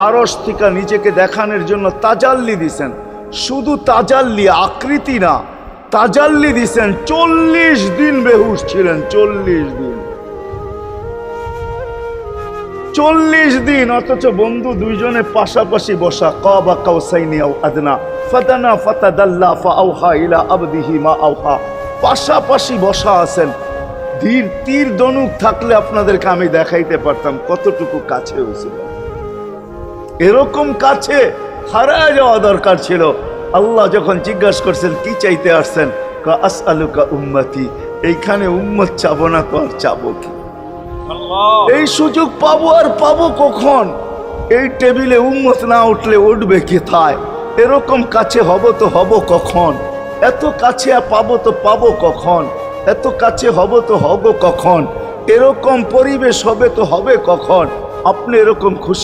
আরশ থেকে নিজেকে দেখানোর জন্য তাজাল্লি দিছেন। শুধু তাজাল্লি, আকৃতি না, তাজাল্লি দিছেন। 40 দিন বেহুশ ছিলেন, 40 দিন, 40 দিন। অথচ বন্ধু দুইজনে পাশাপাশি বসা, কাবা কাউসাইনি আও আদনা ফাদানা ফাতাদাল্লা ফাআওহা ইলা আবদিহি মা আওহা, পাশাপাশি বসা আছেন। তীর ধনুক থাকলে আপনাদেরকে আমি দেখাইতে পারতাম কতটুকু কাছে হয়েছিল। এরকম কাছে হারায় যাওয়া দরকার ছিল। আল্লাহ যখন জিজ্ঞাসা করছেন কি চাইতে আসছেন, আসআলুকা উম্মতি, এইখানে উম্মত চাবো না তো আর চাবো কি? এই সুযোগ পাবো আর পাবো কখন? এই টেবিলে উম্মত না উঠলে উঠবে কোথায়? এরকম কাছে হব তো হব কখন? এত কাছে পাবো তো পাবো কখন? এত কাছে হব তো হব কখন? এরকম পরিবেশ হবে তো হবে কখন? আপনি এরকম খুশি